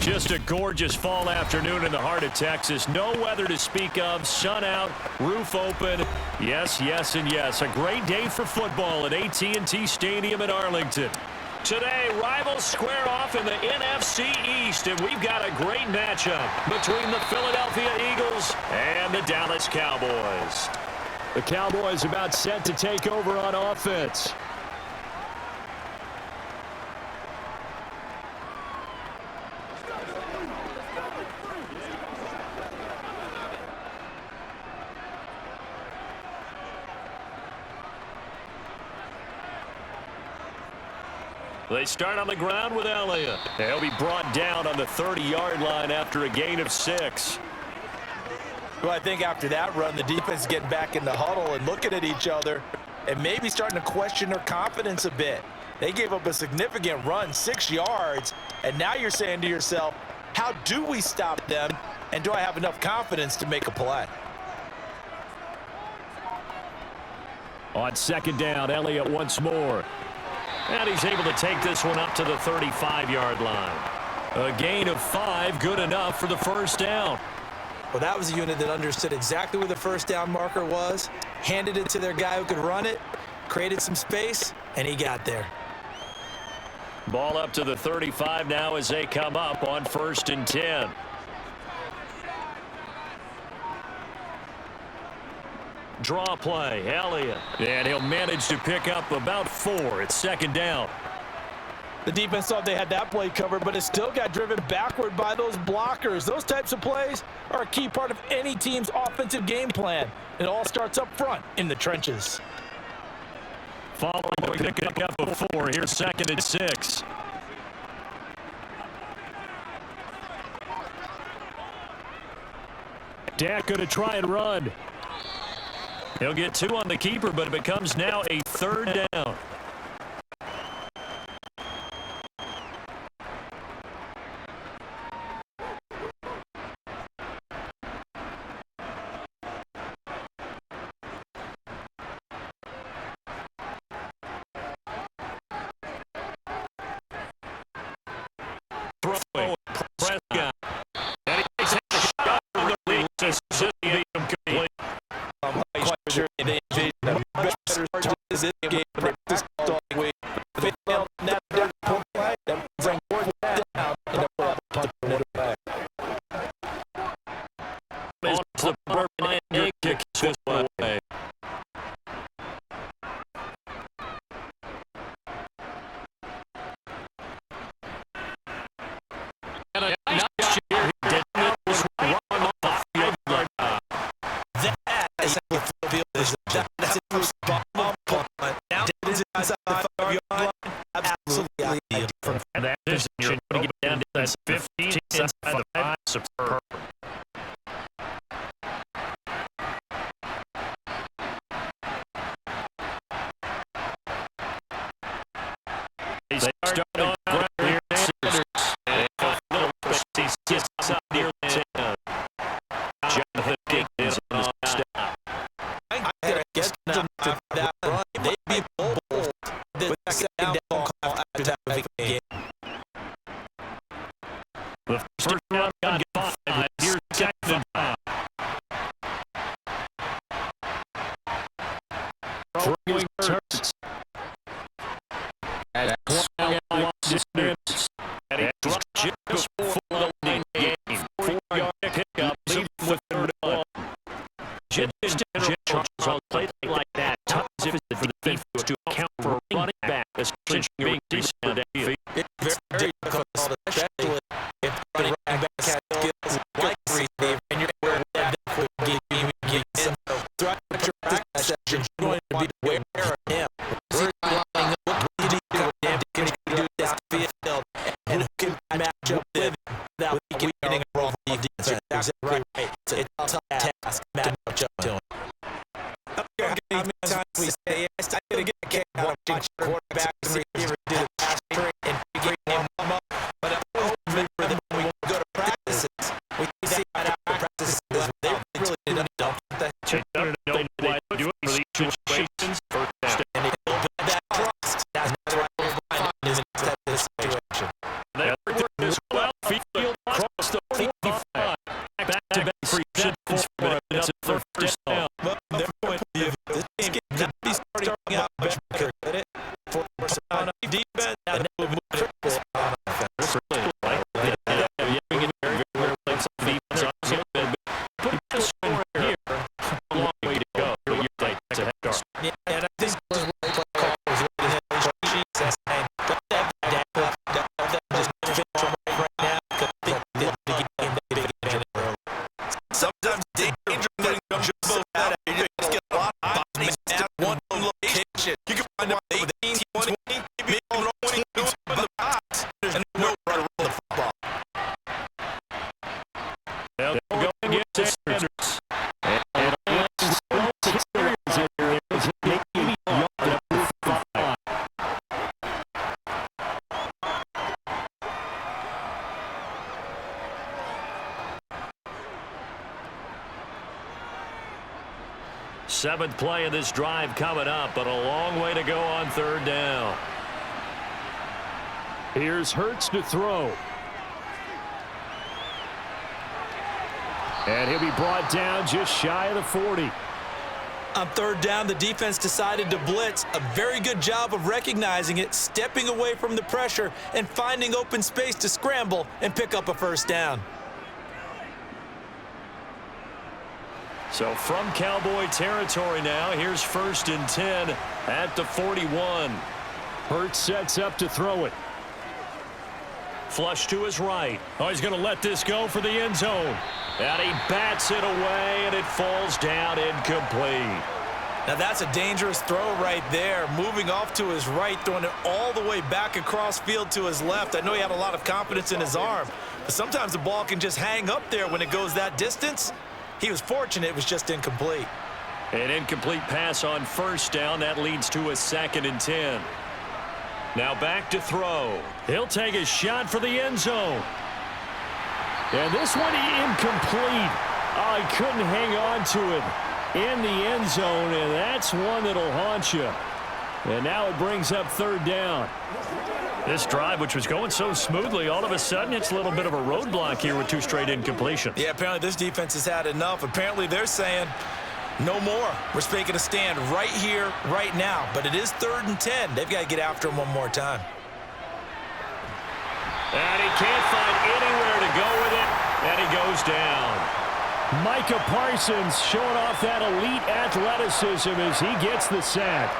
Just a gorgeous fall afternoon in the heart of Texas. No weather to speak of. Sun out, roof open. Yes, yes, and yes. A great day for football at AT&T Stadium in Arlington. Today, rivals square off in the NFC East, and we've got a great matchup between the Philadelphia Eagles and the Dallas Cowboys. The Cowboys about set to take over on offense. They start on the ground with Elliott. He'll be brought down on the 30-yard line after a gain of 6. Well, I think after that run, the defense is getting back in the huddle and looking at each other and maybe starting to question their confidence a bit. They gave up a significant run, 6 yards, and now you're saying to yourself, how do we stop them, and do I have enough confidence to make a play? On second down, Elliott once more. And he's able to take this one up to the 35-yard line. A gain of 5, good enough for the first down. Well, that was a unit that understood exactly where the first down marker was, handed it to their guy who could run it, created some space, and he got there. Ball up to the 35 now as they come up on 1st and 10. Draw play, Elliott. And he'll manage to pick up about 4 at second down. The defense thought they had that play covered, but it still got driven backward by those blockers. Those types of plays are a key part of any team's offensive game plan. It all starts up front in the trenches. Following the pick up of 4, here's 2nd and 6. Dak going to try and run. He'll get 2 on the keeper, but it becomes now a 3rd down. Throw Prescott. And he takes a shot from the lead to be complete. I'm quite sure they envision a better start to this game. They failed that play. That brings more down and the punt it back. On the Burbank kick this way. And a nice year he did not run off the 5-yard line. That is how the field is. That's a bomb punt. Now it is inside the 5-yard line. Absolutely ideal. And that is you're going to get down to that 15 inside the 5. Superb. They start on the ground here. He's just out near the 10. Jonathan Dickens on the stop. I guess them to that run. They'd be bold with that second down call after that game. The first down got 5. Here's 2nd and 5. Throwing turns. And he dropped just before the game. 4-yard pickup, leaving with 3rd and 1. Just on play like that, times if it's for the defense to account for a running back, especially being decent at that field. It's very difficult, especially if the running back has skills like receiver, and you're aware that will give you some throughout your practice session. You're going to be aware of him. Where is he lining up? What can he do this field? And who can match up with him without weakening a role defense? That's exactly right. It's a tough task to match up to him. Okay, how many times we say, I gotta get a kick watching quarterback and receiver do the pass train and figure him up. But I always remember that when we go to practices, we see that after practices, they really didn't know that. They don't know why to do it for these situations. First down. And they build that trust. That's what we're finding is in this situation. That worked as well. Field Seventh play of this drive coming up, but a long way to go on third down. Here's Hurts to throw. And he'll be brought down just shy of the 40. On third down, the defense decided to blitz. A very good job of recognizing it, stepping away from the pressure, and finding open space to scramble and pick up a first down. So from Cowboy territory now, here's 1st and 10 at the 41. Hurts sets up to throw it. Flush to his right. Oh, he's going to let this go for the end zone. And he bats it away, and it falls down incomplete. Now that's a dangerous throw right there. Moving off to his right, throwing it all the way back across field to his left. I know he had a lot of confidence in his arm, but sometimes the ball can just hang up there when it goes that distance. He was fortunate it was just incomplete. An incomplete pass on first down. That leads to a 2nd and 10. Now back to throw. He'll take a shot for the end zone. And this one incomplete. Oh, he couldn't hang on to it in the end zone, and that's one that'll haunt you. And now it brings up third down. This drive, which was going so smoothly, all of a sudden it's a little bit of a roadblock here with 2 straight incompletions. Yeah, apparently this defense has had enough. Apparently they're saying no more. We're making a stand right here, right now. But it is 3rd and 10. They've got to get after him one more time. And he can't find anywhere to go with it, and he goes down. Micah Parsons showing off that elite athleticism as he gets the sack.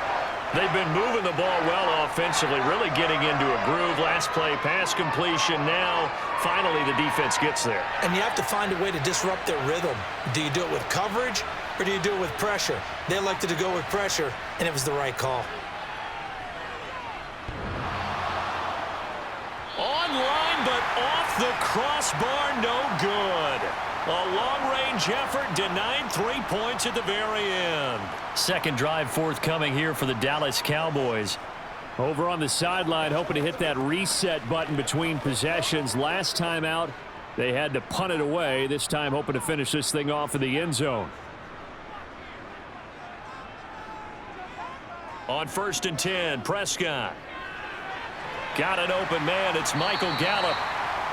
They've been moving the ball well offensively, really getting into a groove. Last play, pass completion. Now, finally, the defense gets there. And you have to find a way to disrupt their rhythm. Do you do it with coverage, or do you do it with pressure? They elected to go with pressure, and it was the right call. Online, but off the crossbar, no good. A long-range effort denied 3 points at the very end. Second drive forthcoming here for the Dallas Cowboys. Over on the sideline, hoping to hit that reset button between possessions. Last time out, they had to punt it away. This time, hoping to finish this thing off in the end zone. On 1st and 10, Prescott. Got an open man. It's Michael Gallup.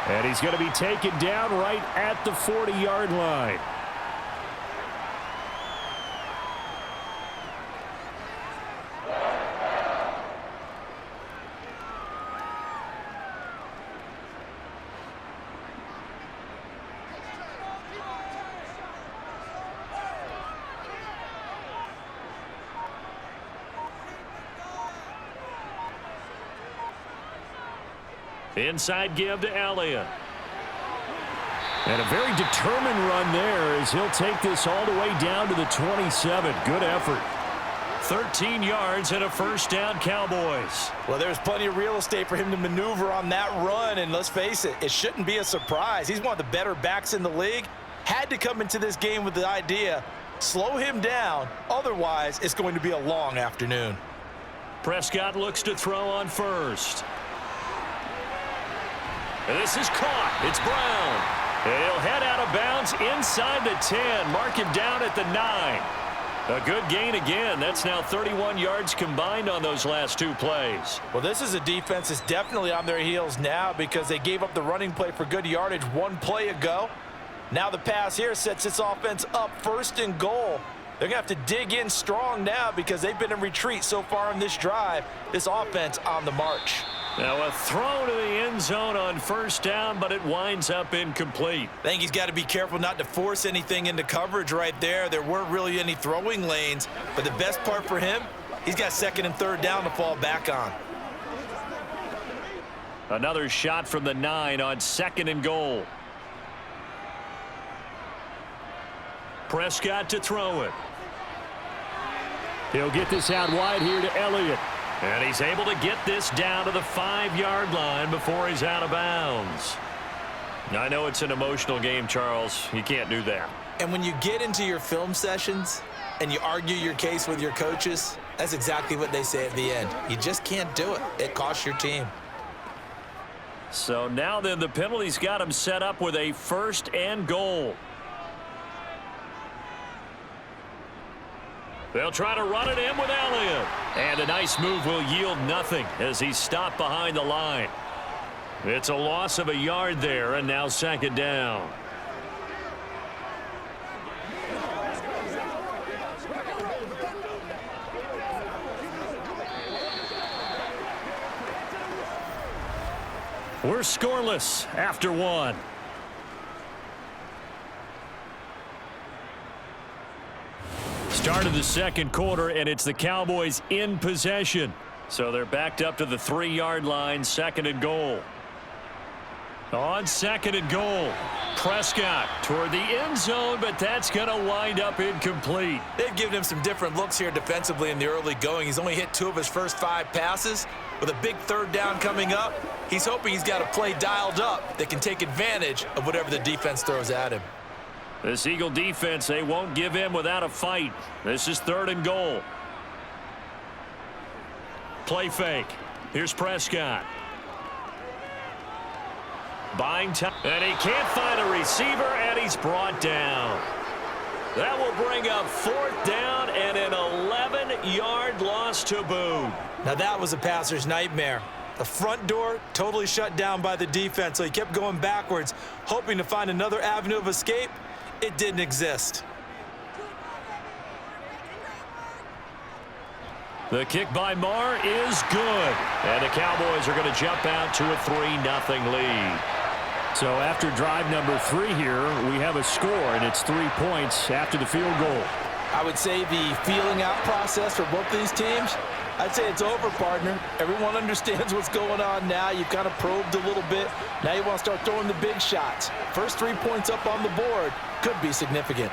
And he's going to be taken down right at the 40-yard line. Inside give to Elliott. And a very determined run there as he'll take this all the way down to the 27. Good effort. 13 yards and a first down, Cowboys. Well, there's plenty of real estate for him to maneuver on that run, and let's face it, it shouldn't be a surprise. He's one of the better backs in the league. Had to come into this game with the idea, slow him down, otherwise it's going to be a long afternoon. Prescott looks to throw on first. And this is caught. It's Brown. And he'll head out of bounds inside the 10. Mark him down at the 9. A good gain again. That's now 31 yards combined on those last 2 plays. Well, this is a defense that's definitely on their heels now because they gave up the running play for good yardage 1 play ago. Now the pass here sets this offense up 1st and goal. They're going to have to dig in strong now because they've been in retreat so far in this drive. This offense on the march. Now a throw to the end zone on first down, but it winds up incomplete. I think he's got to be careful not to force anything into coverage right there. There weren't really any throwing lanes, but the best part for him, he's got 2nd and 3rd down to fall back on. Another shot from the 9 on 2nd and goal. Prescott to throw it. He'll get this out wide here to Elliott. And he's able to get this down to the 5-yard line before he's out of bounds. I know it's an emotional game, Charles. You can't do that. And when you get into your film sessions and you argue your case with your coaches, that's exactly what they say at the end. You just can't do it. It costs your team. So now then the penalty's got him set up with a 1st and goal. They'll try to run it in with Elliott. And a nice move will yield nothing as he's stopped behind the line. It's a loss of a yard there, and now second down. We're scoreless after one. Start of the second quarter, and it's the Cowboys in possession. So they're backed up to the 3-yard line, second and goal. On second and goal, Prescott toward the end zone, but that's going to wind up incomplete. They've given him some different looks here defensively in the early going. He's only hit 2 of his first 5 passes. With a big third down coming up, he's hoping he's got a play dialed up that can take advantage of whatever the defense throws at him. This Eagle defense, they won't give in without a fight. This is third and goal. Play fake. Here's Prescott. Buying time, and he can't find a receiver, and he's brought down. That will bring up fourth down and an 11-yard loss to boot. Now that was a passer's nightmare. The front door totally shut down by the defense, so he kept going backwards, hoping to find another avenue of escape. It didn't exist. The kick by Marr is good. And the Cowboys are going to jump out to a 3-0 lead. So after drive number 3 here, we have a score, and it's 3 points after the field goal. I would say the feeling out process for both these teams, I'd say it's over, partner. Everyone understands what's going on now. You've kind of probed a little bit. Now you want to start throwing the big shots. First 3 points up on the board could be significant.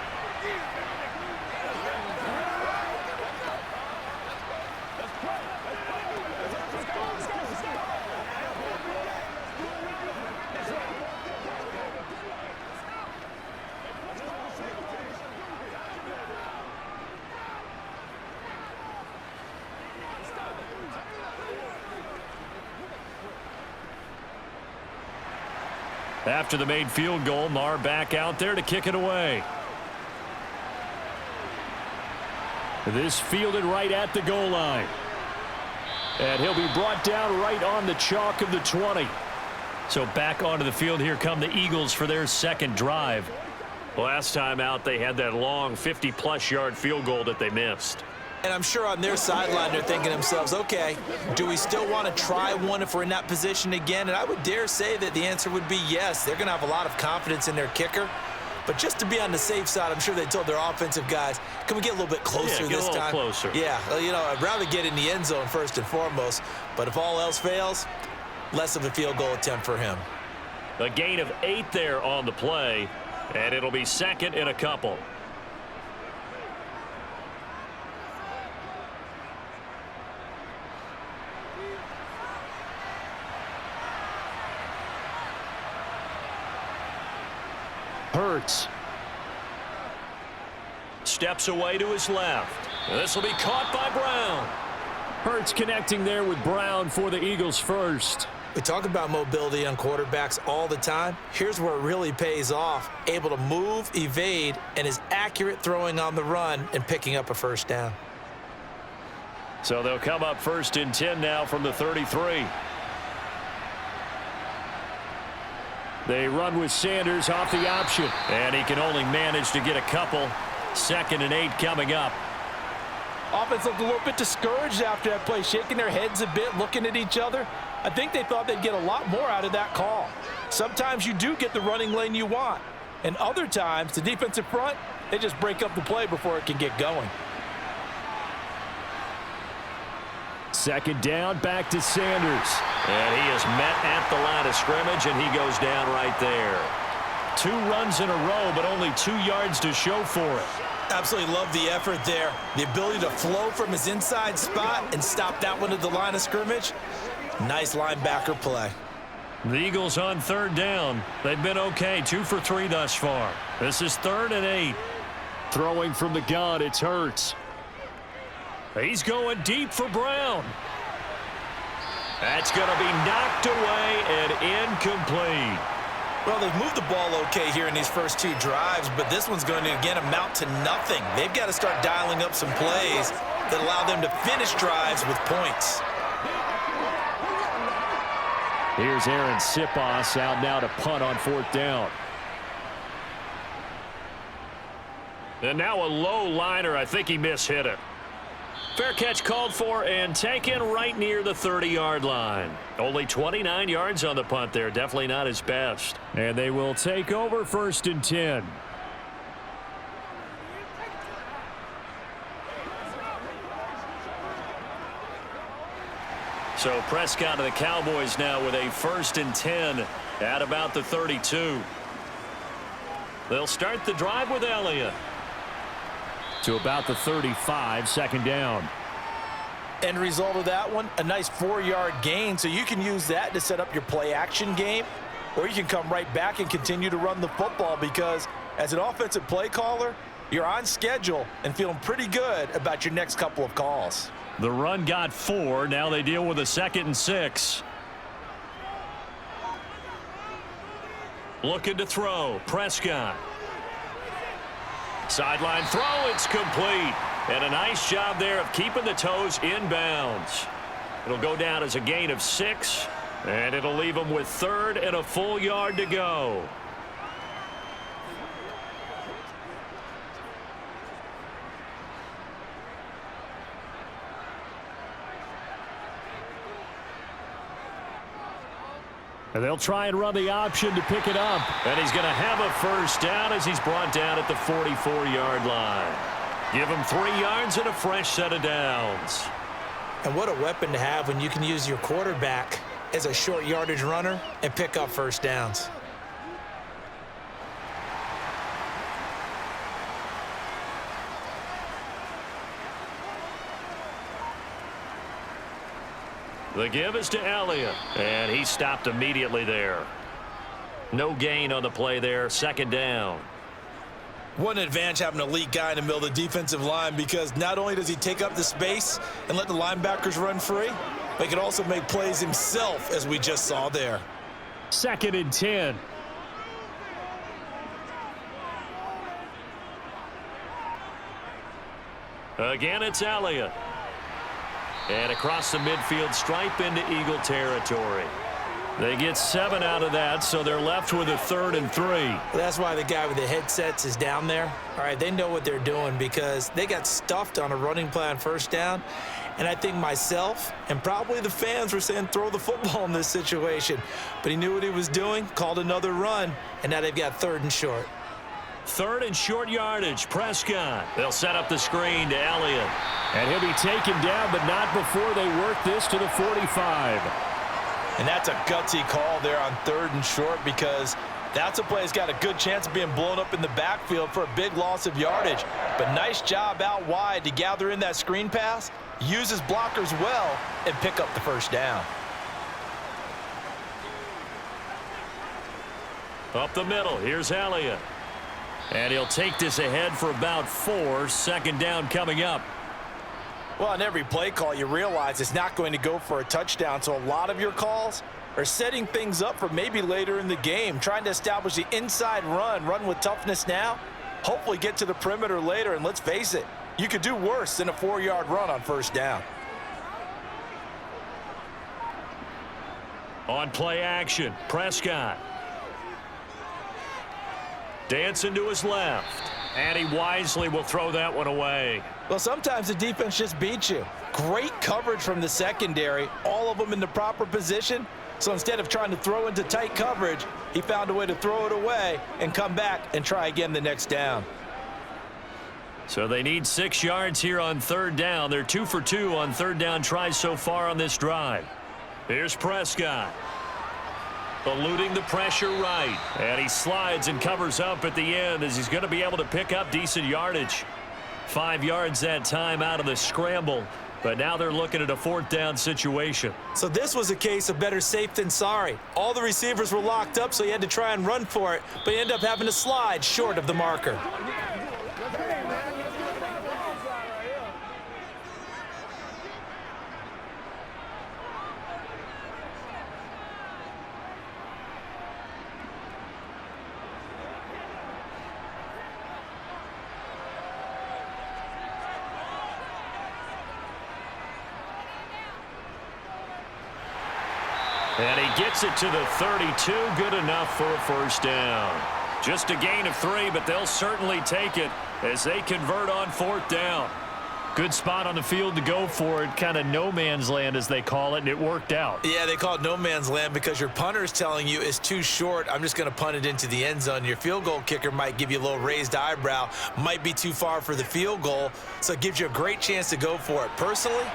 After the made field goal, Marr back out there to kick it away. This fielded right at the goal line. And he'll be brought down right on the chalk of the 20. So back onto the field, here come the Eagles for their second drive. Last time out, they had that long 50-plus yard field goal that they missed. And I'm sure on their sideline they're thinking to themselves, okay, do we still want to try one if we're in that position again? And I would dare say that the answer would be yes. They're going to have a lot of confidence in their kicker. But just to be on the safe side, I'm sure they told their offensive guys, can we get a little bit closer this time? Get a little closer. Yeah, well, you know, I'd rather get in the end zone first and foremost. But if all else fails, less of a field goal attempt for him. A gain of 8 there on the play, and it'll be second and a couple. Hurts. Steps away to his left. This will be caught by Brown. Hurts connecting there with Brown for the Eagles first. We talk about mobility on quarterbacks all the time. Here's where it really pays off. Able to move, evade, and is accurate throwing on the run and picking up a first down. So they'll come up first and 10 now from the 33. They run with Sanders off the option, and he can only manage to get a couple. Second and 8 coming up. Offense looked a little bit discouraged after that play, shaking their heads a bit, looking at each other. I think they thought they'd get a lot more out of that call. Sometimes you do get the running lane you want, and other times the defensive front, they just break up the play before it can get going. Second down, back to Sanders. And he is met at the line of scrimmage, and he goes down right there. 2 runs in a row, but only 2 yards to show for it. Absolutely love the effort there. The ability to flow from his inside spot and stop that one at the line of scrimmage. Nice linebacker play. The Eagles on third down. They've been okay, 2 for 3 thus far. This is third and 8. Throwing from the gun, it's Hurts. He's going deep for Brown. That's going to be knocked away and incomplete. Well, they've moved the ball okay here in these first two drives, but this one's going to, again, amount to nothing. They've got to start dialing up some plays that allow them to finish drives with points. Here's Aaron Sipos out now to punt on 4th down. And now a low liner. I think he mishit it. Fair catch called for and taken right near the 30-yard line. Only 29 yards on the punt there. Definitely not his best. And they will take over 1st and 10. So Prescott of the Cowboys now with a 1st and 10 at about the 32. They'll start the drive with Elliott. To about the 35, 2nd down. End result of that one, a nice 4-yard gain. So you can use that to set up your play-action game, or you can come right back and continue to run the football because as an offensive play caller, you're on schedule and feeling pretty good about your next couple of calls. The run got 4. Now they deal with a 2nd and 6. Looking to throw. Prescott. Sideline throw. It's complete. And a nice job there of keeping the toes inbounds. It'll go down as a gain of 6. And it'll leave them with 3rd and a full yard to go. And they'll try and run the option to pick it up. And he's going to have a 1st down as he's brought down at the 44-yard line. Give him 3 yards and a fresh set of downs. And what a weapon to have when you can use your quarterback as a short yardage runner and pick up 1st downs. The give is to Elliott, and he stopped immediately there. No gain on the play there, 2nd down. What an advantage having an elite guy in the middle of the defensive line because not only does he take up the space and let the linebackers run free, but he can also make plays himself, as we just saw there. 2nd and 10. Again, it's Elliott. And across the midfield stripe into Eagle territory. They get 7 out of that, so they're left with a 3rd and 3. Well, that's why the guy with the headsets is down there. All right, they know what they're doing because they got stuffed on a running play on 1st down. And I think myself and probably the fans were saying throw the football in this situation. But he knew what he was doing, called another run, and now they've got 3rd and short. 3rd and short yardage, Prescott. They'll set up the screen to Elliott. And he'll be taken down, but not before they work this to the 45. And that's a gutsy call there on 3rd and short because that's a play that's got a good chance of being blown up in the backfield for a big loss of yardage. But nice job out wide to gather in that screen pass, use his blockers well, and pick up the 1st down. Up the middle, here's Elliott. And he'll take this ahead for about 4. 2nd down coming up. Well, on every play call, you realize it's not going to go for a touchdown. So a lot of your calls are setting things up for maybe later in the game, trying to establish the inside run with toughness now, hopefully get to the perimeter later. And let's face it, you could do worse than a 4-yard run on 1st down. On play action, Prescott. Dancing to his left. And he wisely will throw that one away. Well, sometimes the defense just beats you. Great coverage from the secondary, all of them in the proper position. So instead of trying to throw into tight coverage, he found a way to throw it away and come back and try again the next down. So they need 6 yards here on 3rd down. They're 2 for 2 on 3rd down tries so far on this drive. Here's Prescott. Eluding the pressure right. And he slides and covers up at the end as he's going to be able to pick up decent yardage. 5 yards that time out of the scramble. But now they're looking at a 4th down situation. So this was a case of better safe than sorry. All the receivers were locked up, so he had to try and run for it. But he ended up having to slide short of the marker. he gets it to the 32. Good enough for a first down. Just a gain of 3, but they'll certainly take it as they convert on 4th down. Good spot on the field to go for it, kind of no man's land as they call it, and it worked out. Yeah, they call it no man's land because your punter is telling you it's too short. I'm just going to punt it into the end zone. Your field goal kicker might give you a little raised eyebrow, might be too far for the field goal, so it gives you a great chance to go for it. Personally,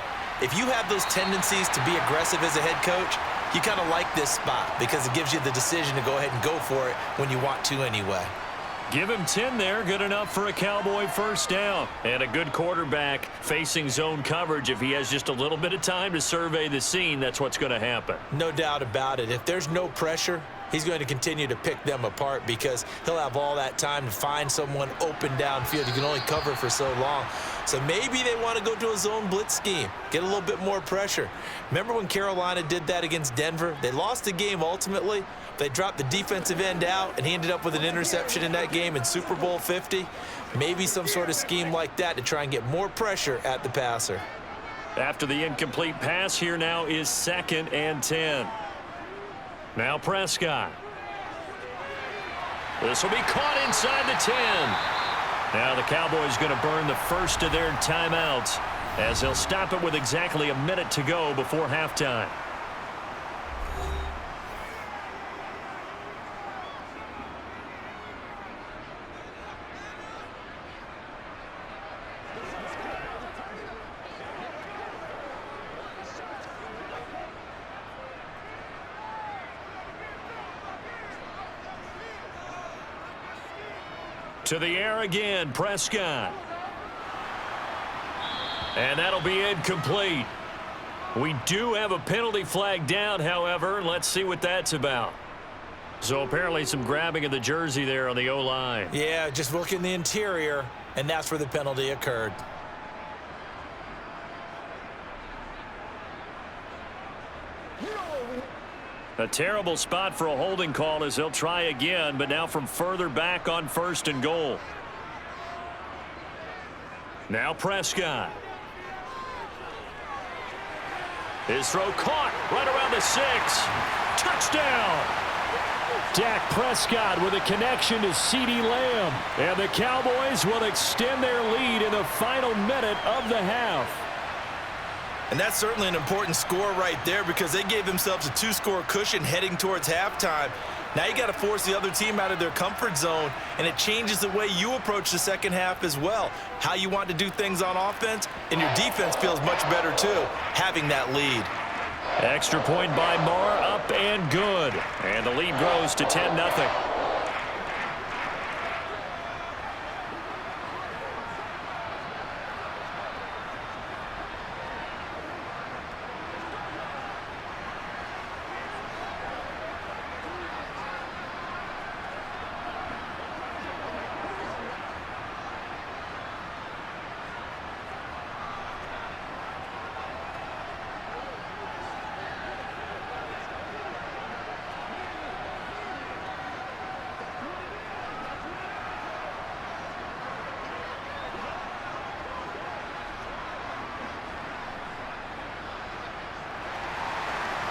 if you have those tendencies to be aggressive as a head coach, you kind of like this spot because it gives you the decision to go ahead and go for it when you want to anyway. Give him 10 there. Good enough for a Cowboy first down. And a good quarterback facing zone coverage. If he has just a little bit of time to survey the scene, that's what's going to happen. No doubt about it. If there's no pressure, he's going to continue to pick them apart because he'll have all that time to find someone open downfield. You can only cover for so long. So maybe they want to go to a zone blitz scheme, get a little bit more pressure. Remember when Carolina did that against Denver? They lost the game ultimately. They dropped the defensive end out, and he ended up with an interception in that game in Super Bowl 50. Maybe some sort of scheme like that to try and get more pressure at the passer. After the incomplete pass, here now is 2nd and 10. Now Prescott. This will be caught inside the 10. Now the Cowboys going to burn the first of their timeouts as they'll stop it with exactly a minute to go before halftime. To the air again, Prescott. And that'll be incomplete. We do have a penalty flag down, however. Let's see what that's about. So apparently some grabbing of the jersey there on the O-line. Yeah, just look in the interior, and that's where the penalty occurred. A terrible spot for a holding call as they'll try again, but now from further back on 1st and goal. Now Prescott. His throw caught right around the 6. Touchdown! Dak Prescott with a connection to CeeDee Lamb. And the Cowboys will extend their lead in the final minute of the half. And that's certainly an important score right there because they gave themselves a 2-score cushion heading towards halftime. Now you got to force the other team out of their comfort zone, and it changes the way you approach the second half as well. How you want to do things on offense, and your defense feels much better too, having that lead. Extra point by Marr, up and good. And the lead grows to 10-0.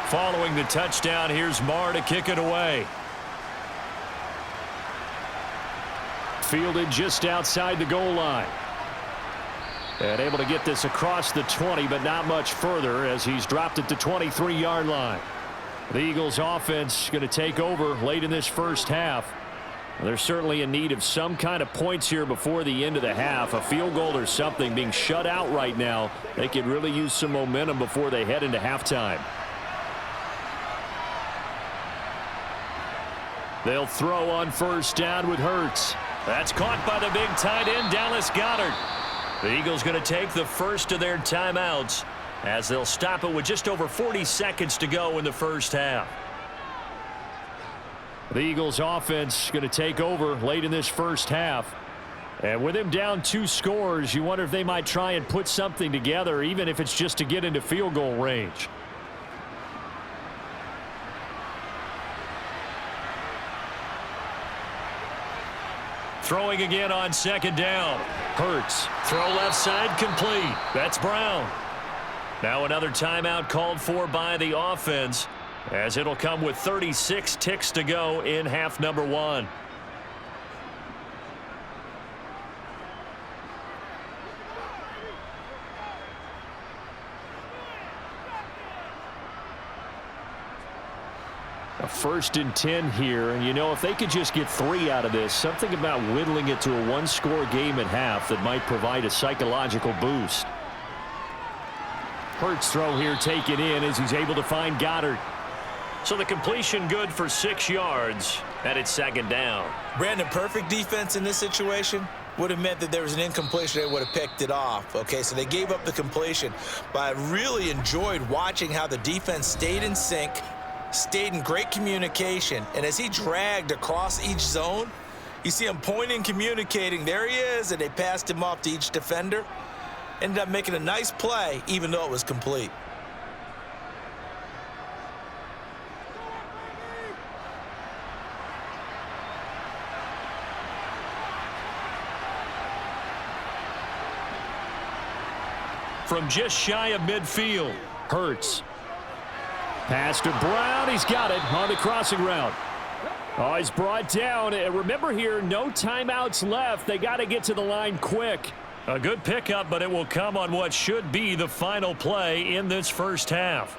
Following the touchdown, here's Marr to kick it away. Fielded just outside the goal line. And able to get this across the 20, but not much further as he's dropped it to 23-yard line. The Eagles offense going to take over late in this first half. They're certainly in need of some kind of points here before the end of the half. A field goal or something, being shut out right now. They could really use some momentum before they head into halftime. They'll throw on first down with Hurts. That's caught by the big tight end, Dallas Goedert. The Eagles going to take the first of their timeouts as they'll stop it with just over 40 seconds to go in the first half. The Eagles offense going to take over late in this first half. And with him down 2 scores, you wonder if they might try and put something together, even if it's just to get into field goal range. Throwing again on second down. Hurts. Throw left side complete. That's Brown. Now another timeout called for by the offense as it'll come with 36 ticks to go in half number 1. A 1st and 10 here, and you know, if they could just get 3 out of this, something about whittling it to a 1-score game at half that might provide a psychological boost. Hurts throw here taken in as he's able to find Goddard. So the completion good for 6 yards, and it's 2nd down. Brandon, perfect defense in this situation would have meant that there was an incompletion. They would have picked it off. Okay, so they gave up the completion, but I really enjoyed watching how the defense stayed in sync, stayed in great communication, and as he dragged across each zone, you see him pointing, communicating. There he is, and they passed him off to each defender. Ended up making a nice play, even though it was complete. From just shy of midfield, Hurts. Pass to Brown. He's got it on the crossing route. Oh, he's brought down. And remember here, no timeouts left. They got to get to the line quick. a good pickup, but it will come on what should be the final play in this first half.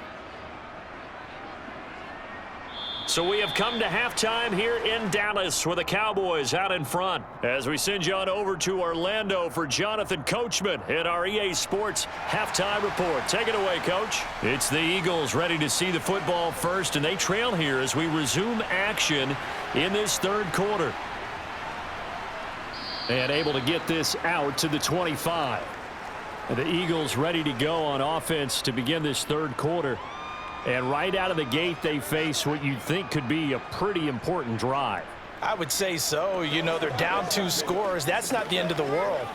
So we have come to halftime here in Dallas with the Cowboys out in front. As we send you on over to Orlando for Jonathan Coachman in our EA Sports halftime report. Take it away, Coach. It's the Eagles ready to see the football first, and they trail here as we resume action in this third quarter. And able to get this out to the 25. And the Eagles ready to go on offense to begin this third quarter. And right out of the gate, they face what you'd think could be a pretty important drive. I would say so. You know, they're down 2 scores. That's not the end of the world.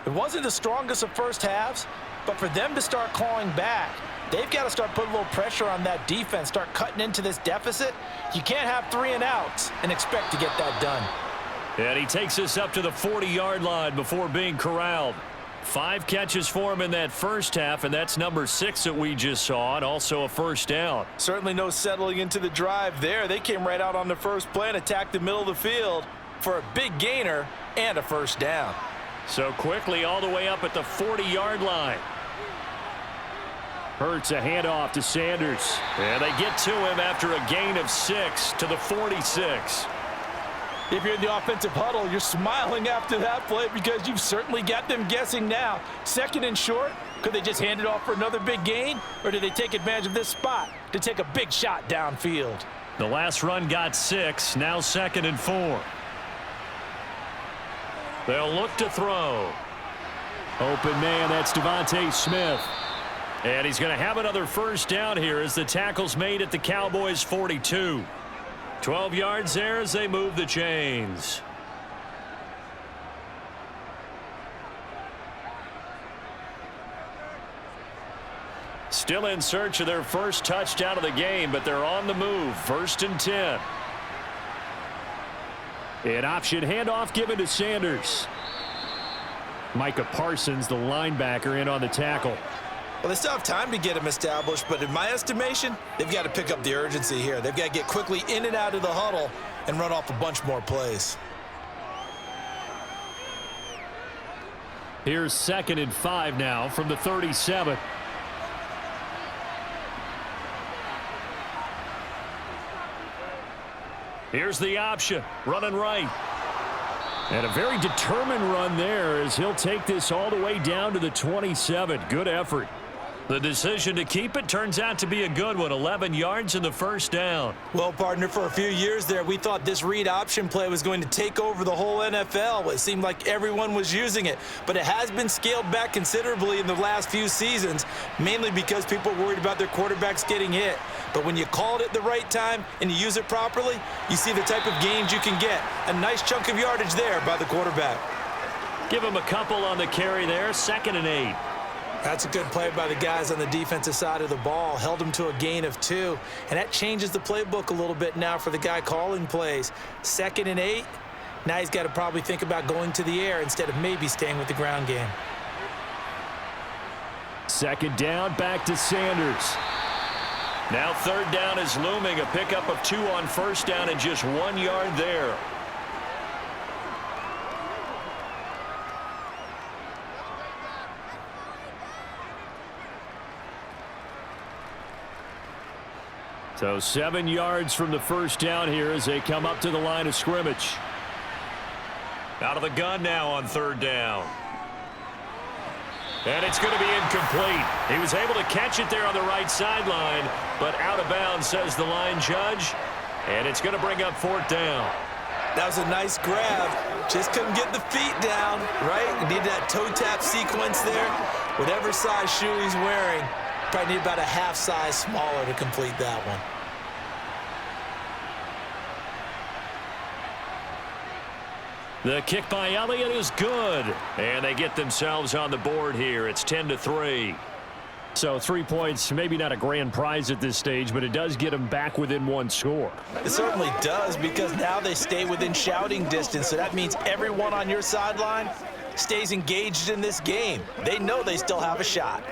It wasn't the strongest of first halves, but for them to start clawing back, they've got to start putting a little pressure on that defense, start cutting into this deficit. You can't have 3 and outs and expect to get that done. And he takes us up to the 40-yard line before being corralled. 5 catches for him in that first half, and that's number 6 that we just saw, and also a first down. Certainly no settling into the drive there. They came right out on the first play and attacked the middle of the field for a big gainer and a first down. So quickly all the way up at the 40-yard line. Hurts a handoff to Sanders. And they get to him after a gain of 6 to the 46. If you're in the offensive huddle, you're smiling after that play because you've certainly got them guessing now. 2nd and short, could they just hand it off for another big gain? Or do they take advantage of this spot to take a big shot downfield? The last run got 6, now 2nd and 4. They'll look to throw. Open man, that's Devontae Smith. And he's going to have another first down here as the tackle's made at the Cowboys' 42. 12 yards there as they move the chains. Still in search of their first touchdown of the game, but they're on the move. 1st and 10. An option handoff given to Sanders. Micah Parsons, the linebacker, in on the tackle. Well, they still have time to get him established, but in my estimation, they've got to pick up the urgency here. They've got to get quickly in and out of the huddle and run off a bunch more plays. Here's 2nd and 5 now from the 37. Here's the option, running right. And a very determined run there as he'll take this all the way down to the 27. Good effort. The decision to keep it turns out to be a good one. 11 yards in the first down. Well, partner, for a few years there, we thought this read option play was going to take over the whole NFL. It seemed like everyone was using it, but it has been scaled back considerably in the last few seasons, mainly because people are worried about their quarterbacks getting hit. But when you call it at the right time and you use it properly, you see the type of gains you can get. A nice chunk of yardage there by the quarterback. Give him a couple on the carry there. 2nd and 8. That's a good play by the guys on the defensive side of the ball. Held him to a gain of 2. And that changes the playbook a little bit now for the guy calling plays. 2nd and 8. Now he's got to probably think about going to the air instead of maybe staying with the ground game. 2nd down, back to Sanders. Now third down is looming. A pickup of 2 on first down and just 1 yard there. So 7 yards from the first down here as they come up to the line of scrimmage. Out of the gun now on third down. And it's going to be incomplete. He was able to catch it there on the right sideline, but out of bounds, says the line judge. And it's going to bring up fourth down. That was a nice grab. Just couldn't get the feet down, right? Needed that toe tap sequence there. Whatever size shoe he's wearing, probably need about a half size smaller to complete that one. The kick by Elliott is good. And they get themselves on the board here. It's 10-3. So 3 points, maybe not a grand prize at this stage, but it does get them back within 1 score. It certainly does, because now they stay within shouting distance. So that means everyone on your sideline stays engaged in this game. They know they still have a shot.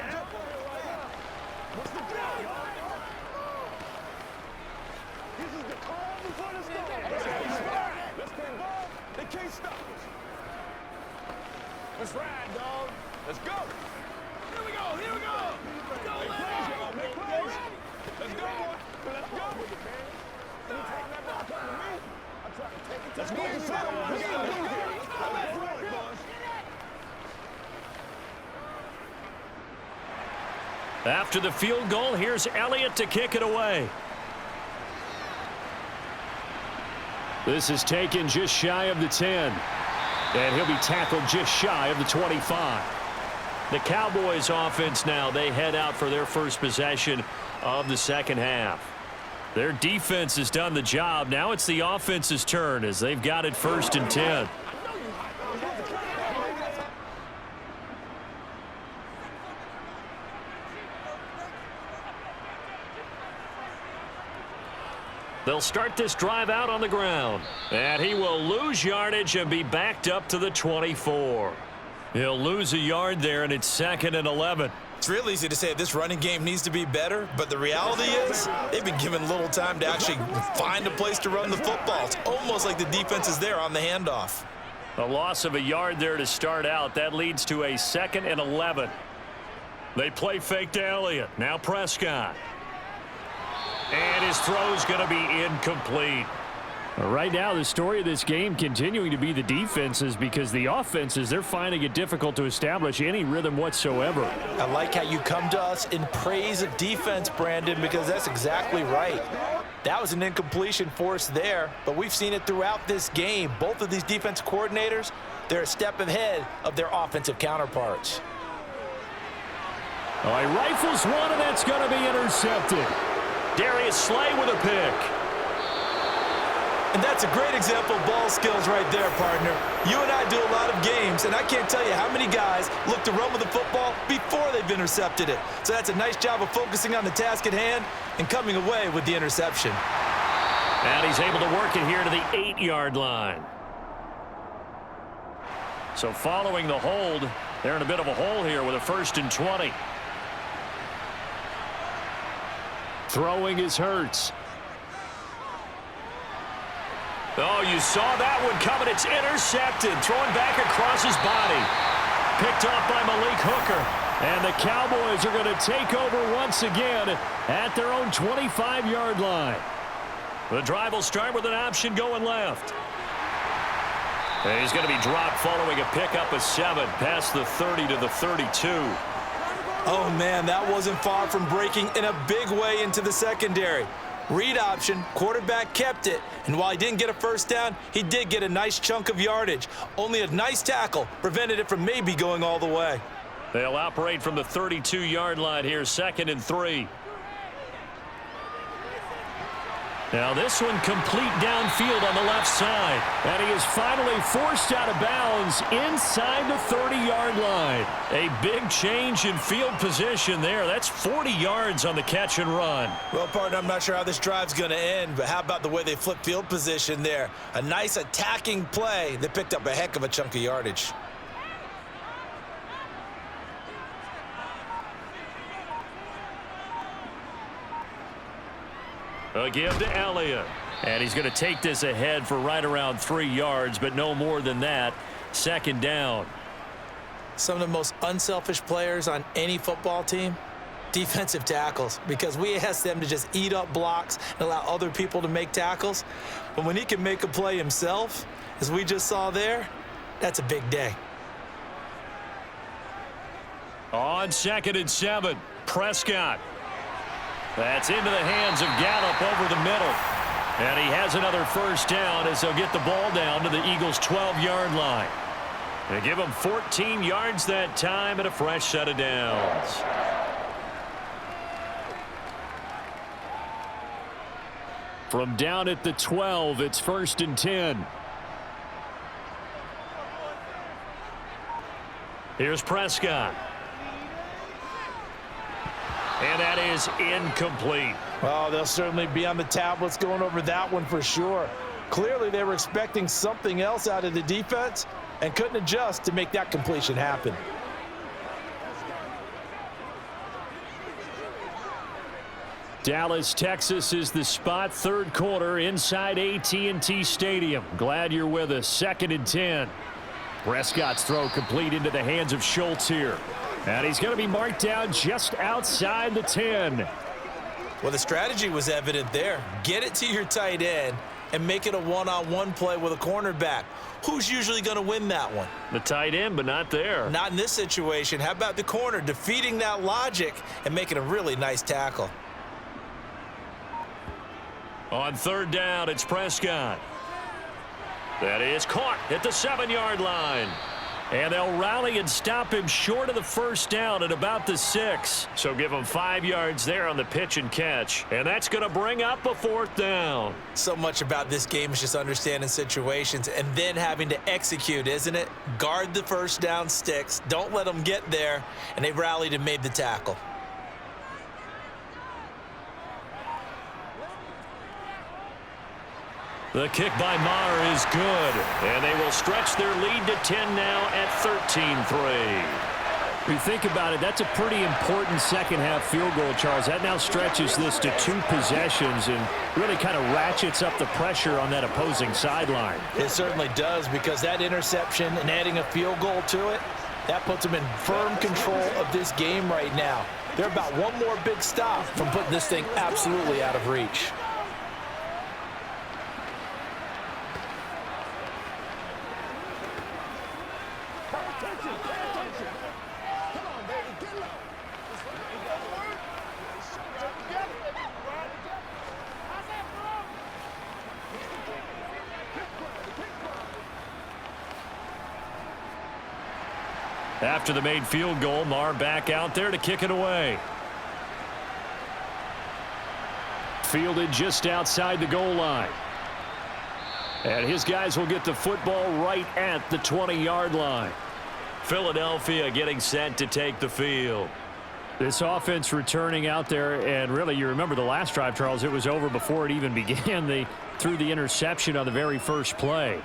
Let's ride, dog. Let's go. Here we go. Here we go. Let's go, Let's go, boy. Let's go. Let's go. After the field goal, here's Elliott to kick it away. This is taken just shy of the 10. And he'll be tackled just shy of the 25. The Cowboys offense now, they head out for their first possession of the second half. Their defense has done the job. Now it's the offense's turn as they've got it 1st and 10. They'll start this drive out on the ground. And he will lose yardage and be backed up to the 24. He'll lose a yard there, and it's 2nd and 11. It's real easy to say this running game needs to be better, but the reality is they've been given little time to actually find a place to run the football. It's almost like the defense is there on the handoff. A loss of a yard there to start out. That leads to a 2nd and 11. They play fake to Elliott. Now Prescott. And his throw's going to be incomplete. Right now, the story of this game continuing to be the defenses, because the offenses, they're finding it difficult to establish any rhythm whatsoever. I like how you come to us in praise of defense, Brandon, because that's exactly right. That was an incompletion forced there, but we've seen it throughout this game. Both of these defense coordinators, they're a step ahead of their offensive counterparts. All right, rifles one, and that's going to be intercepted. Darius Slay with a pick. And that's a great example of ball skills right there, partner. You and I do a lot of games, and I can't tell you how many guys look to run with the football before they've intercepted it. So that's a nice job of focusing on the task at hand and coming away with the interception. And he's able to work it here to the 8-yard line. So following the hold, they're in a bit of a hole here with a 1st and 20. Throwing is Hurts. Oh, you saw that one coming. It's intercepted. Throwing back across his body. Picked off by Malik Hooker. And the Cowboys are going to take over once again at their own 25-yard line. The drive will start with an option going left. And he's going to be dropped following a pickup of 7 past the 30 to the 32. Oh, man, that wasn't far from breaking in a big way into the secondary. Read option, quarterback kept it, and while he didn't get a first down, he did get a nice chunk of yardage. Only a nice tackle prevented it from maybe going all the way. They'll operate from the 32-yard line here, 2nd and 3. Now this one complete downfield on the left side. And he is finally forced out of bounds inside the 30-yard line. A big change in field position there. That's 40 yards on the catch and run. Well, partner, I'm not sure how this drive's going to end, but how about the way they flip field position there? A nice attacking play that picked up a heck of a chunk of yardage. A give to Elliott. And he's going to take this ahead for right around 3 yards, but no more than that. Second down. Some of the most unselfish players on any football team, defensive tackles, because we ask them to just eat up blocks and allow other people to make tackles. But when he can make a play himself, as we just saw there, that's a big day. On 2nd and 7, Prescott. That's into the hands of Gallup over the middle. And he has another first down as they'll get the ball down to the Eagles' 12-yard line. They give him 14 yards that time and a fresh set of downs. From down at the 12, it's 1st and 10. Here's Prescott. And that is incomplete. Well, they'll certainly be on the tablets going over that one for sure. Clearly, they were expecting something else out of the defense and couldn't adjust to make that completion happen. Dallas, Texas is the spot. 3rd quarter inside AT&T Stadium. Glad you're with us. 2nd and 10. Prescott's throw complete into the hands of Schultz here. And he's going to be marked down just outside the 10. Well, the strategy was evident there. Get it to your tight end and make it a one-on-one play with a cornerback. Who's usually going to win that one? The tight end, but not there. Not in this situation. How about the corner defeating that logic and making a really nice tackle? On 3rd down, it's Prescott. That is caught at the 7-yard line. And they'll rally and stop him short of the first down at about the 6. So give him 5 yards there on the pitch and catch. And that's going to bring up a 4th down. So much about this game is just understanding situations and then having to execute, isn't it? Guard the first down sticks. Don't let them get there. And they rallied and made the tackle. The kick by Maher is good. And they will stretch their lead to 10 now at 13-3. If you think about it, that's a pretty important second-half field goal, Charles. That now stretches this to 2 possessions and really kind of ratchets up the pressure on that opposing sideline. It certainly does, because that interception and adding a field goal to it, that puts them in firm control of this game right now. They're about one more big stop from putting this thing absolutely out of reach. After the made field goal, Maher back out there to kick it away. Fielded just outside the goal line. And his guys will get the football right at the 20-yard line. Philadelphia getting set to take the field. This offense returning out there, and really, you remember the last drive, Charles, it was over before it even began. They threw the interception on the very first play.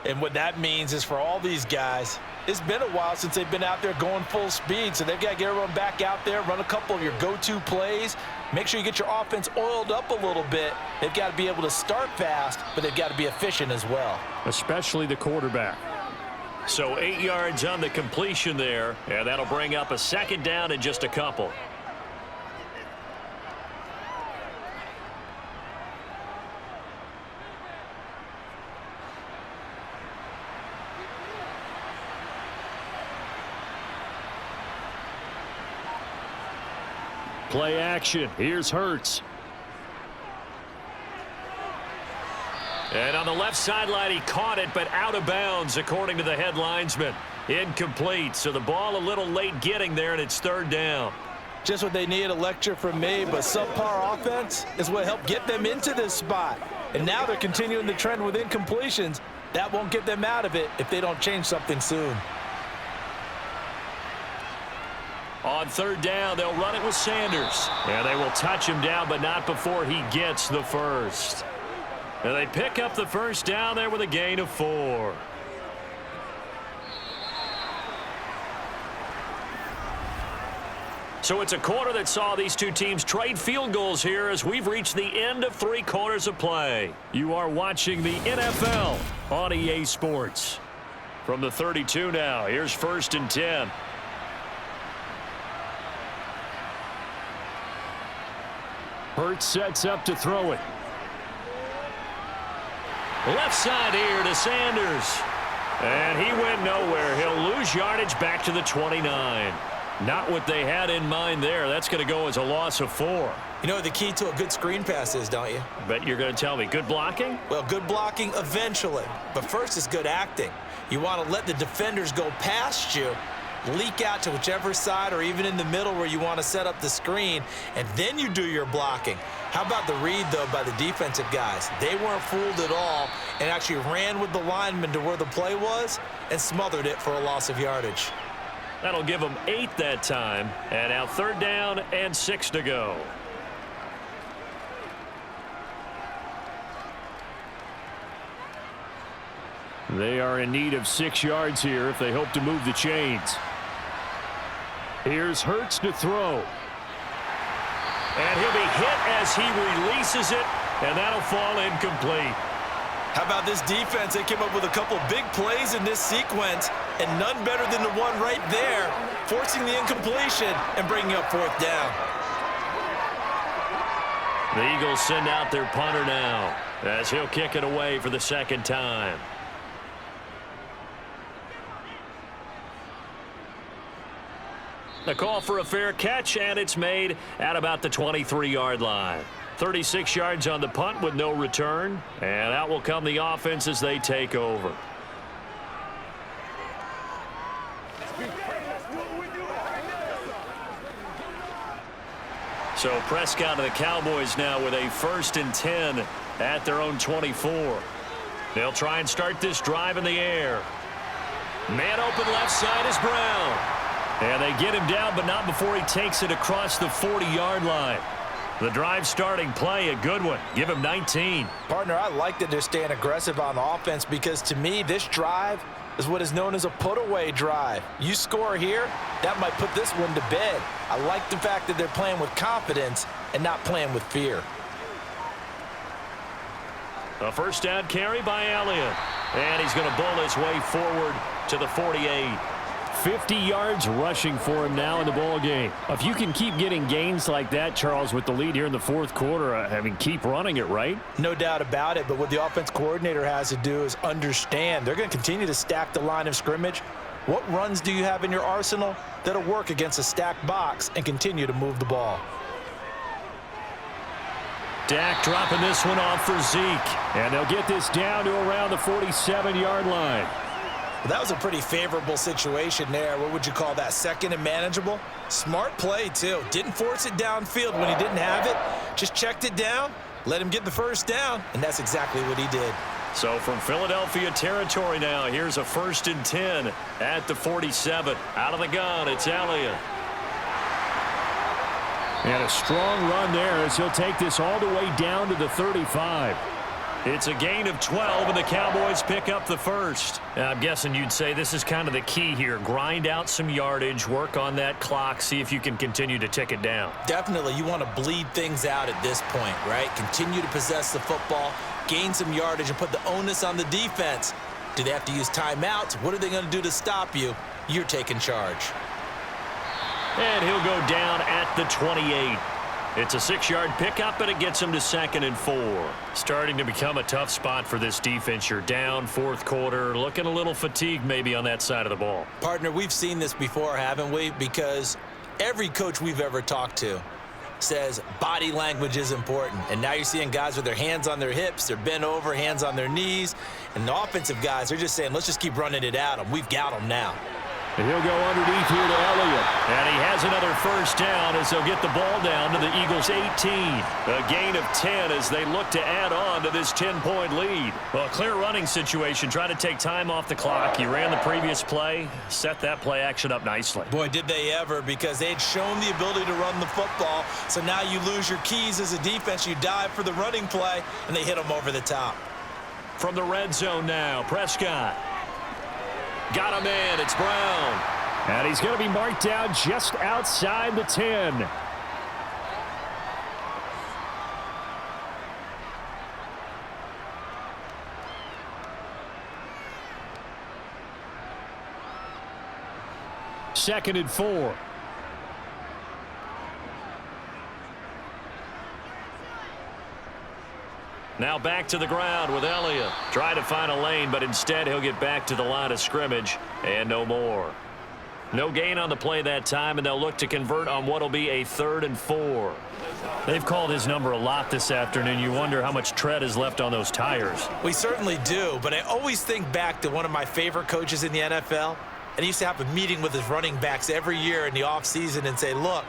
And what that means is for all these guys, it's been a while since they've been out there going full speed, so they've got to get everyone back out there, run a couple of your go-to plays, make sure you get your offense oiled up a little bit. They've got to be able to start fast, but they've got to be efficient as well. Especially the quarterback. So 8 yards on the completion there, and that'll bring up a 2nd down in just a couple. Play action. Here's Hurts. And on the left sideline, he caught it, but out of bounds, according to the head linesman. Incomplete, so the ball a little late getting there, and it's 3rd down. Just what they need, a lecture from me, but subpar offense is what helped get them into this spot. And now they're continuing the trend with incompletions. That won't get them out of it if they don't change something soon. On 3rd down, they'll run it with Sanders. And they will touch him down, but not before he gets the first. And they pick up the first down there with a gain of 4. So it's a quarter that saw these two teams trade field goals here as we've reached the end of 3 quarters of play. You are watching the NFL on EA Sports. From the 32 now, here's 1st and 10. Hurts sets up to throw it. Left side here to Sanders. And he went nowhere. He'll lose yardage back to the 29. Not what they had in mind there. That's going to go as a loss of 4. You know what the key to a good screen pass is, don't you? Bet you're going to tell me. Good blocking? Well, good blocking eventually. But first is good acting. You want to let the defenders go past you, leak out to whichever side or even in the middle where you want to set up the screen, and then you do your blocking. How about the read, though, by the defensive guys? They weren't fooled at all and actually ran with the lineman to where the play was and smothered it for a loss of yardage. That'll give them 8 that time. And now 3rd down and 6 to go. They are in need of 6 yards here if they hope to move the chains. Here's Hurts to throw. And he'll be hit as he releases it, and that'll fall incomplete. How about this defense? They came up with a couple big plays in this sequence, and none better than the one right there, forcing the incompletion and bringing up 4th down. The Eagles send out their punter now as he'll kick it away for the 2nd time. The call for a fair catch, and it's made at about the 23-yard line. 36 yards on the punt with no return, and out will come the offense as they take over. So Prescott and the Cowboys now with a 1st and 10 at their own 24. They'll try and start this drive in the air. Man open left side is Brown. And they get him down, but not before he takes it across the 40-yard line. The drive starting play, a good one. Give him 19. Partner, I like that they're staying aggressive on the offense because, to me, this drive is what is known as a put-away drive. You score here, that might put this one to bed. I like the fact that they're playing with confidence and not playing with fear. A 1st down carry by Elliott. And he's going to bull his way forward to the 48. 50 yards rushing for him now in the ball game. If you can keep getting gains like that, Charles, with the lead here in the 4th quarter, I mean, keep running it, right? No doubt about it, but what the offense coordinator has to do is understand they're going to continue to stack the line of scrimmage. What runs do you have in your arsenal that'll work against a stacked box and continue to move the ball? Dak dropping this one off for Zeke, and they'll get this down to around the 47-yard line. Well, that was a pretty favorable situation there. What would you call that? 2nd and manageable? Smart play, too. Didn't force it downfield when he didn't have it. Just checked it down, let him get the 1st down, and that's exactly what he did. So from Philadelphia territory now, here's a 1st and 10 at the 47. Out of the gun, it's Elliott. And a strong run there as he'll take this all the way down to the 35. It's a gain of 12, and the Cowboys pick up the 1st. I'm guessing you'd say this is kind of the key here. Grind out some yardage, work on that clock, see if you can continue to tick it down. Definitely, you want to bleed things out at this point, right? Continue to possess the football, gain some yardage, and put the onus on the defense. Do they have to use timeouts? What are they going to do to stop you? You're taking charge. And he'll go down at the 28. It's a 6-yard pickup, and it gets him to 2nd and 4. Starting to become a tough spot for this defense. You're down 4th quarter, looking a little fatigued maybe on that side of the ball. Partner, we've seen this before, haven't we? Because every coach we've ever talked to says body language is important. And now you're seeing guys with their hands on their hips, they're bent over, hands on their knees. And the offensive guys, they're just saying, let's just keep running it at them. We've got them now. And he'll go underneath here to Elliott. And he has another 1st down as they'll get the ball down to the Eagles' 18. A gain of 10 as they look to add on to this 10-point lead. Well, a clear running situation. Try to take time off the clock. You ran the previous play, set that play action up nicely. Boy, did they ever, because they had shown the ability to run the football. So now you lose your keys as a defense. You dive for the running play, and they hit them over the top. From the red zone now, Prescott. Got a man, it's Brown. And he's going to be marked down just outside the 10. Second and 4. Now back to the ground with Elliott. Trying to find a lane, but instead he'll get back to the line of scrimmage and no more. No gain on the play that time, and they'll look to convert on what will be a 3rd and 4. They've called his number a lot this afternoon. You wonder how much tread is left on those tires. We certainly do, but I always think back to one of my favorite coaches in the NFL, and he used to have a meeting with his running backs every year in the offseason and say, look,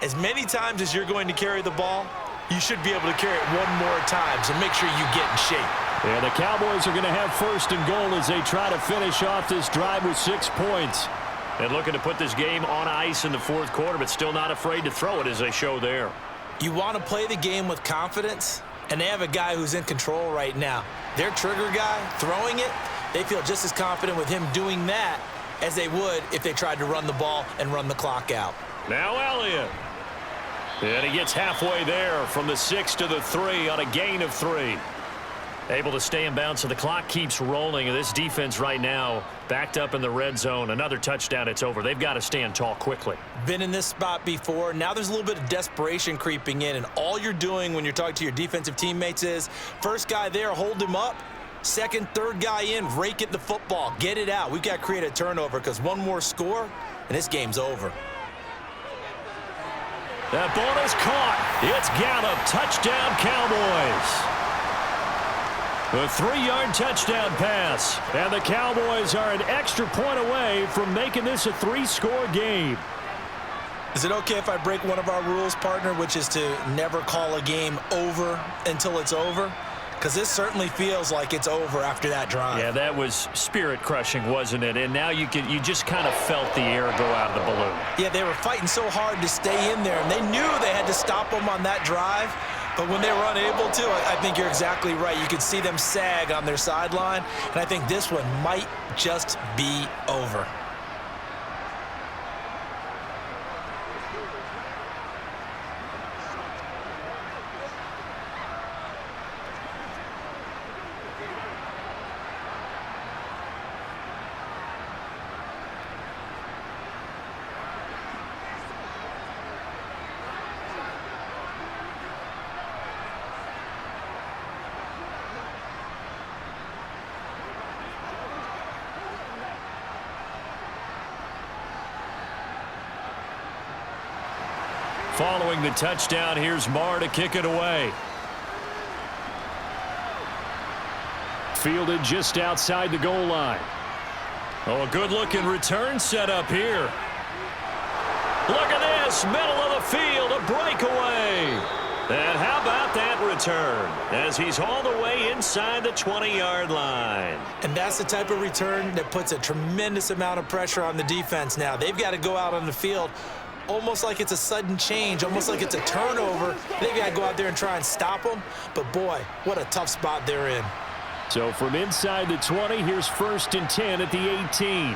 as many times as you're going to carry the ball, you should be able to carry it one more time, so make sure you get in shape. Yeah, the Cowboys are going to have 1st and goal as they try to finish off this drive with 6 points. And looking to put this game on ice in the 4th quarter, but still not afraid to throw it as they show there. You want to play the game with confidence, and they have a guy who's in control right now. Their trigger guy, throwing it, they feel just as confident with him doing that as they would if they tried to run the ball and run the clock out. Now Elliott. And he gets halfway there from the 6 to the 3 on a gain of 3. Able to stay in bounds, so the clock keeps rolling. This defense right now backed up in the red zone. Another touchdown, it's over. They've got to stand tall quickly. Been in this spot before. Now there's a little bit of desperation creeping in, and all you're doing when you're talking to your defensive teammates is first guy there, hold him up. Second, third guy in, rake it the football. Get it out. We've got to create a turnover because one more score, and this game's over. That ball is caught. It's Gallup. Touchdown, Cowboys. A 3-yard touchdown pass. And the Cowboys are an extra point away from making this a 3-score game. Is it okay if I break one of our rules, partner, which is to never call a game over until it's over? Because this certainly feels like it's over after that drive. Yeah, that was spirit-crushing, wasn't it? And now you just kind of felt the air go out of the balloon. Yeah, they were fighting so hard to stay in there, and they knew they had to stop them on that drive. But when they were unable to, I think you're exactly right. You could see them sag on their sideline, and I think this one might just be over. Following the touchdown, here's Marr to kick it away. Fielded just outside the goal line. Oh, a good-looking return set up here. Look at this, middle of the field, a breakaway. And how about that return as he's all the way inside the 20-yard line. And that's the type of return that puts a tremendous amount of pressure on the defense now. They've got to go out on the field almost like it's a sudden change, almost like it's a turnover. They've got to go out there and try and stop them. But, boy, what a tough spot they're in. So from inside the 20, here's 1st and 10 at the 18.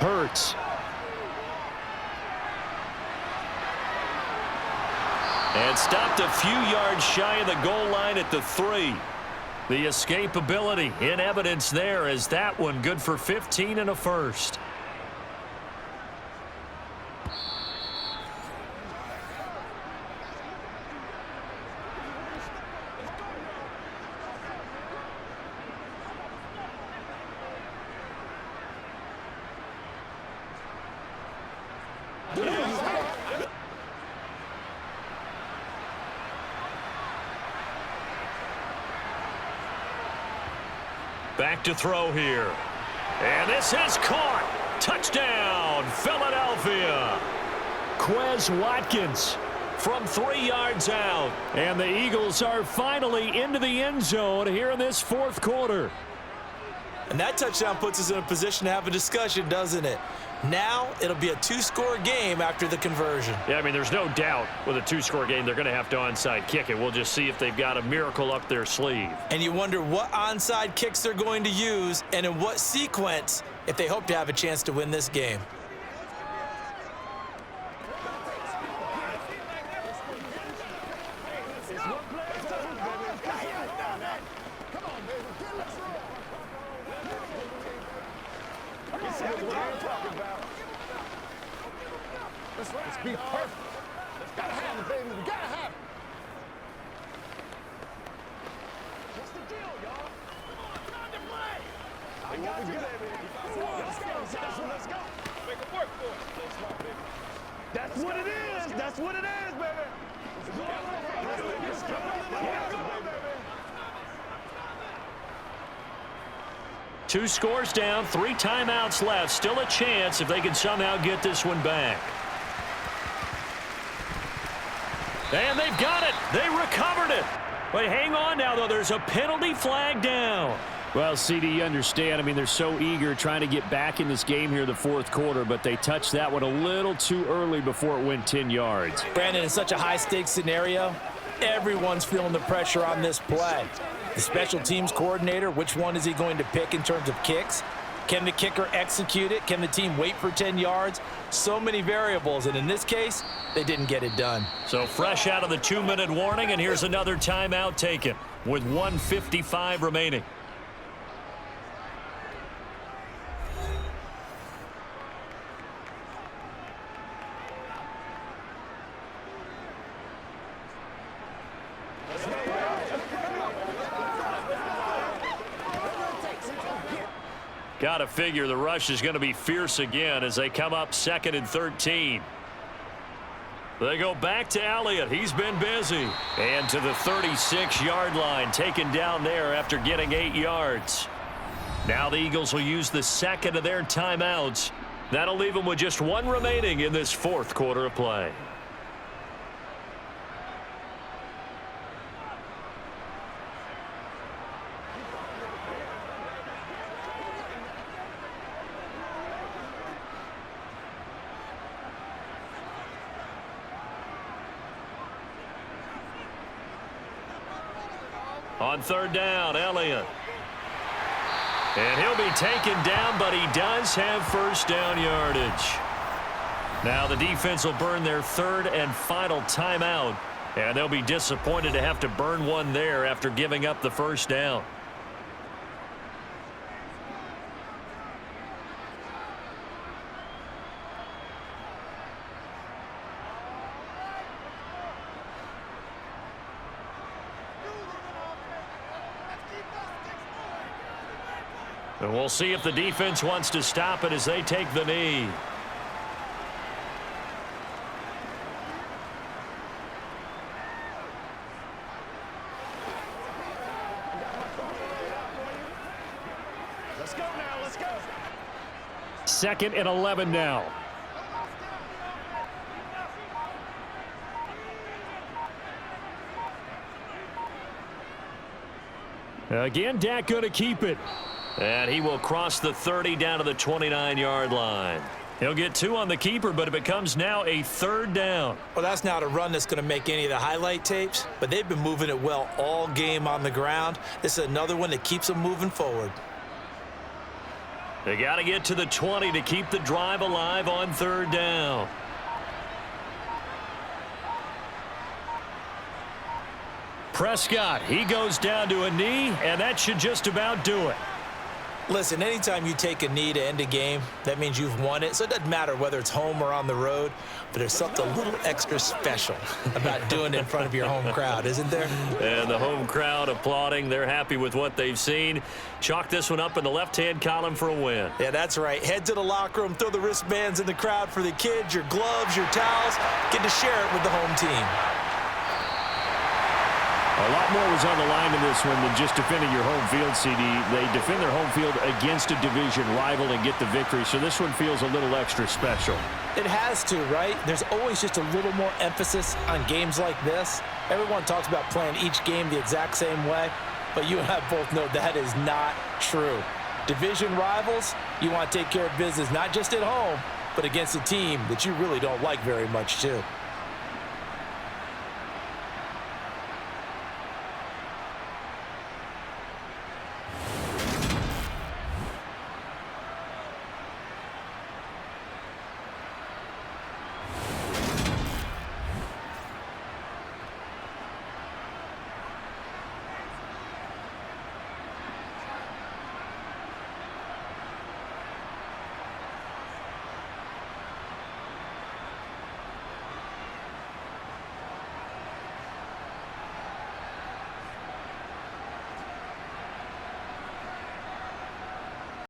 Hurts. And stopped a few yards shy of the goal line at the 3. The escapability in evidence there as that one good for 15 and a first. Back to throw here. And this is caught. Touchdown, Philadelphia. Quez Watkins from 3 yards out. And the Eagles are finally into the end zone here in this 4th quarter. And that touchdown puts us in a position to have a discussion, doesn't it? Now it'll be a two-score game after the conversion. Yeah, I mean, there's no doubt with a two-score game they're going to have to onside kick it. We'll just see if they've got a miracle up their sleeve. And you wonder what onside kicks they're going to use and in what sequence if they hope to have a chance to win this game. Let's be perfect. Let's gotta have it, baby. We gotta have it. What's the deal, y'all? Come on, time to play. I got you, baby. Let's go. Make it work for us. That's what it is. That's what it is, baby. Let's go, baby. Two scores down, 3 timeouts left. Still a chance if they can somehow get this one back. And they've got it. They recovered it. But hang on now, though. There's a penalty flag down. Well, CD, you understand. I mean, they're so eager trying to get back in this game here the fourth quarter, but they touched that one a little too early before it went 10 yards. Brandon, in such a high-stakes scenario, everyone's feeling the pressure on this play. The special teams coordinator, which one is he going to pick in terms of kicks? Can the kicker execute it? Can the team wait for 10 yards? So many variables, and in this case, they didn't get it done. So fresh out of the 2-minute warning, and here's another timeout taken with 1:55 remaining. Got to figure the rush is going to be fierce again as they come up 2nd and 13. They go back to Elliott. He's been busy. And to the 36-yard line, taken down there after getting 8 yards. Now the Eagles will use the second of their timeouts. That'll leave them with just 1 remaining in this fourth quarter of play. On 3rd down, Elliott. And he'll be taken down, but he does have first down yardage. Now the defense will burn their 3rd and final timeout, and they'll be disappointed to have to burn one there after giving up the first down. And we'll see if the defense wants to stop it as they take the knee. Let's go now. Let's go. 2nd and 11 now. Again, Dak going to keep it. And he will cross the 30 down to the 29-yard line. He'll get 2 on the keeper, but it becomes now a 3rd down. Well, that's not a run that's going to make any of the highlight tapes, but they've been moving it well all game on the ground. This is another one that keeps them moving forward. They got to get to the 20 to keep the drive alive on 3rd down. Prescott, he goes down to a knee, and that should just about do it. Listen, anytime you take a knee to end a game, that means you've won it. So it doesn't matter whether it's home or on the road, but there's something a little extra special about doing it in front of your home crowd, isn't there? And the home crowd applauding. They're happy with what they've seen. Chalk this one up in the left-hand column for a win. Yeah, that's right. Head to the locker room, throw the wristbands in the crowd for the kids, your gloves, your towels. Get to share it with the home team. A lot more was on the line in this one than just defending your home field, CD. They defend their home field against a division rival and get the victory, so this one feels a little extra special. It has to, right? There's always just a little more emphasis on games like this. Everyone talks about playing each game the exact same way, but you and I both know that is not true. Division rivals, you want to take care of business not just at home, but against a team that you really don't like very much too.